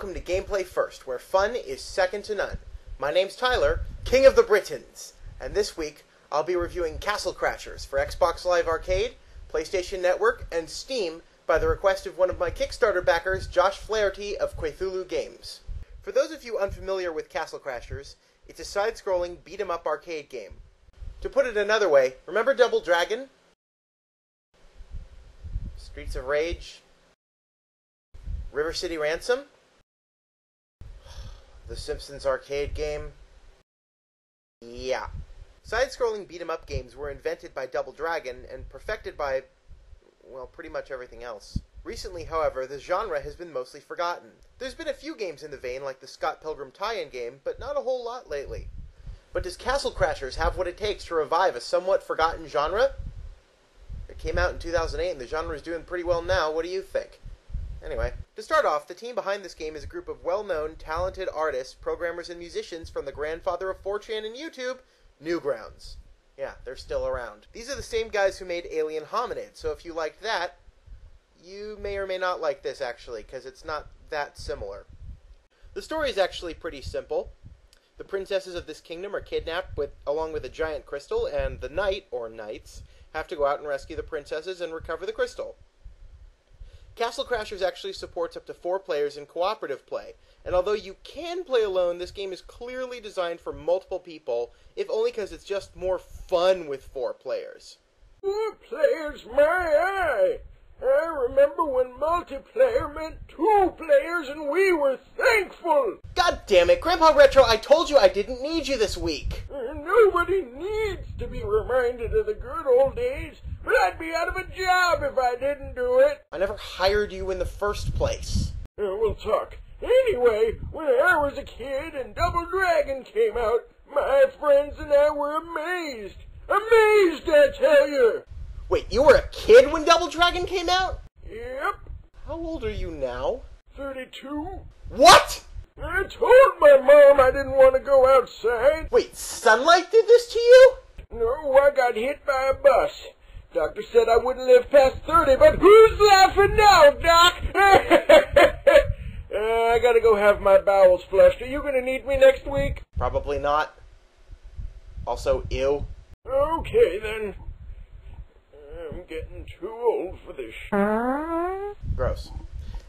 welcome to Gameplay First, where fun is second to none. My name's Tyler, King of the Britons, and this week I'll be reviewing Castle Crashers for Xbox Live Arcade, PlayStation Network, and Steam by the request of one of my Kickstarter backers, Josh Flaherty of Queuethulu Games. For those of you unfamiliar with Castle Crashers, it's a side-scrolling beat-em-up arcade game. To put it another way, remember Double Dragon? Streets of Rage? River City Ransom? The Simpsons arcade game? Yeah. Side-scrolling beat-em-up games were invented by Double Dragon and perfected by, well, pretty much everything else. Recently, however, the genre has been mostly forgotten. There's been a few games in the vein, like the Scott Pilgrim tie-in game, but not a whole lot lately. But does Castle Crashers have what it takes to revive a somewhat forgotten genre? It came out in 2008, and the genre is doing pretty well now. What do you think? Anyway, to start off, the team behind this game is a group of well-known, talented artists, programmers, and musicians from the grandfather of 4chan and YouTube, Newgrounds. Yeah, they're still around. These are the same guys who made Alien Hominid, so if you liked that, you may or may not like this, actually, because it's not that similar. The story is actually pretty simple. The princesses of this kingdom are kidnapped along with a giant crystal, and the knight, or knights, have to go out and rescue the princesses and recover the crystal. Castle Crashers actually supports up to 4 players in cooperative play, and although you can play alone, this game is clearly designed for multiple people, if only because it's just more fun with 4 players. 4 players, my eye! I remember when multiplayer meant 2 players and we were thankful! God damn it, Grandpa Retro, I told you I didn't need you this week! Nobody needs to be reminded of the good old days, but I'd be out of a job if I didn't do it! I never hired you in the first place. We'll talk. Anyway, when I was a kid and Double Dragon came out, my friends and I were amazed! Amazed, I tell you! Wait, you were a kid when Double Dragon came out? Yep. How old are you now? 32. What?! I told my mom I didn't want to go outside. Wait, sunlight did this to you? No, I got hit by a bus. Doctor said I wouldn't live past 30, but who's laughing now, Doc? I gotta go have my bowels flushed. Are you gonna need me next week? Probably not. Also, ew. Okay, then. I'm getting too old for this Gross.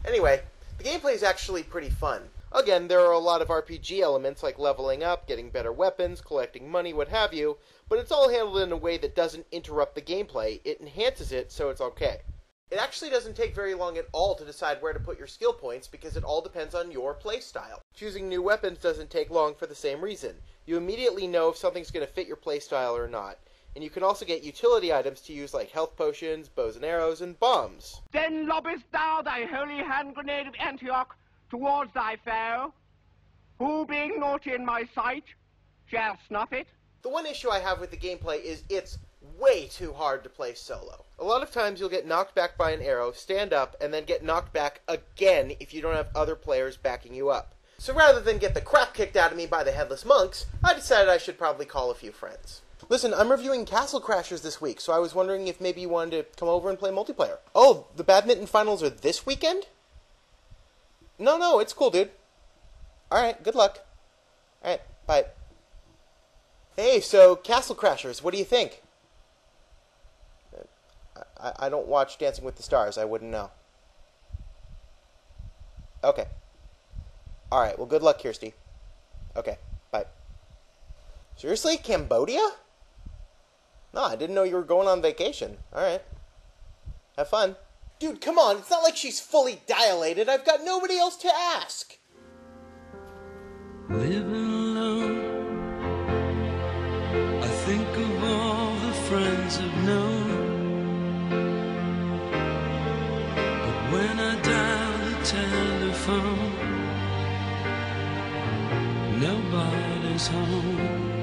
Anyway, the gameplay is actually pretty fun. Again, there are a lot of RPG elements like leveling up, getting better weapons, collecting money, what have you, but it's all handled in a way that doesn't interrupt the gameplay. It enhances it, so it's okay. It actually doesn't take very long at all to decide where to put your skill points because it all depends on your playstyle. Choosing new weapons doesn't take long for the same reason. You immediately know if something's going to fit your playstyle or not. And you can also get utility items to use like health potions, bows and arrows, and bombs. Then lobbest thou thy holy hand grenade of Antioch towards thy foe, who being naughty in my sight, shall snuff it. The one issue I have with the gameplay is it's way too hard to play solo. A lot of times you'll get knocked back by an arrow, stand up, and then get knocked back again if you don't have other players backing you up. So rather than get the crap kicked out of me by the Headless Monks, I decided I should probably call a few friends. Listen, I'm reviewing Castle Crashers this week, so I was wondering if maybe you wanted to come over and play multiplayer. Oh, the badminton finals are this weekend? No, it's cool, dude. Alright, good luck. Alright, bye. Hey, so, Castle Crashers, what do you think? I don't watch Dancing with the Stars, I wouldn't know. Okay. Alright, well, good luck, Kirsty. Okay, bye. Seriously? Cambodia? No, I didn't know you were going on vacation. Alright. Have fun. Dude, come on, it's not like she's fully dilated. I've got nobody else to ask. Living alone, I think of all the friends I've known. But when I dial the telephone, nobody's home.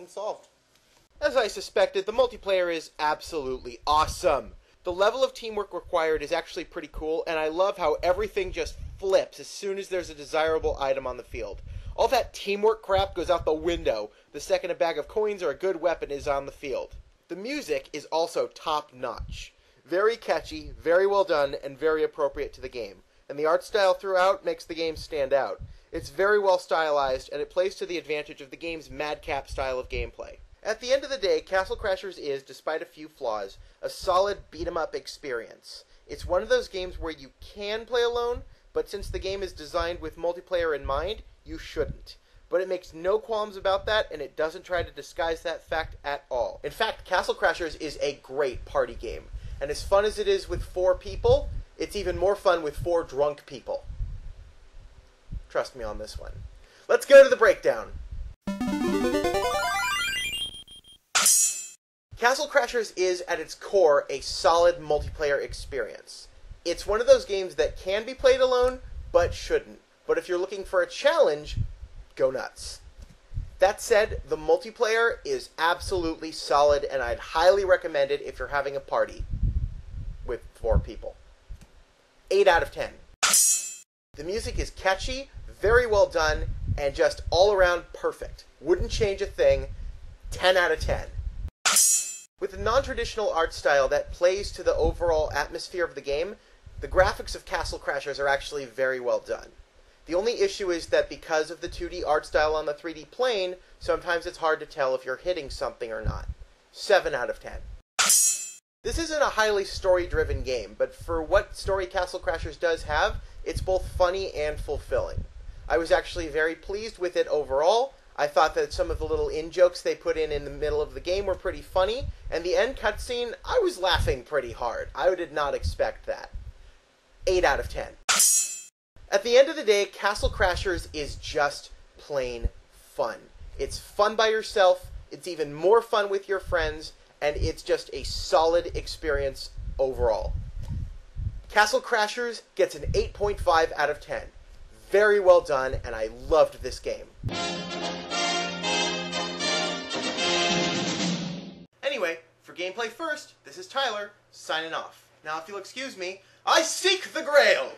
problem solved. As I suspected, the multiplayer is absolutely awesome. The level of teamwork required is actually pretty cool, and I love how everything just flips as soon as there's a desirable item on the field. All that teamwork crap goes out the window the second a bag of coins or a good weapon is on the field. The music is also top-notch. Very catchy, very well done, and very appropriate to the game. And the art style throughout makes the game stand out. It's very well stylized, and it plays to the advantage of the game's madcap style of gameplay. At the end of the day, Castle Crashers is, despite a few flaws, a solid beat-em-up experience. It's one of those games where you can play alone, but since the game is designed with multiplayer in mind, you shouldn't. But it makes no qualms about that, and it doesn't try to disguise that fact at all. In fact, Castle Crashers is a great party game. And as fun as it is with 4 people, it's even more fun with 4 drunk people. Trust me on this one. Let's go to the breakdown. Castle Crashers is, at its core, a solid multiplayer experience. It's one of those games that can be played alone, but shouldn't. But if you're looking for a challenge, go nuts. That said, the multiplayer is absolutely solid, and I'd highly recommend it if you're having a party with 4 people. 8 out of 10. The music is catchy, very well done, and just all around perfect. Wouldn't change a thing. 10 out of 10. With a non-traditional art style that plays to the overall atmosphere of the game, the graphics of Castle Crashers are actually very well done. The only issue is that because of the 2D art style on the 3D plane, sometimes it's hard to tell if you're hitting something or not. 7 out of 10. This isn't a highly story-driven game, but for what story Castle Crashers does have, it's both funny and fulfilling. I was actually very pleased with it overall. I thought that some of the little in-jokes they put in the middle of the game were pretty funny, and the end cutscene, I was laughing pretty hard. I did not expect that. 8 out of 10. At the end of the day, Castle Crashers is just plain fun. It's fun by yourself, it's even more fun with your friends, and it's just a solid experience overall. Castle Crashers gets an 8.5 out of 10. Very well done, and I loved this game. Anyway, for Gameplay First, this is Tyler, signing off. Now, if you'll excuse me, I seek the Grail!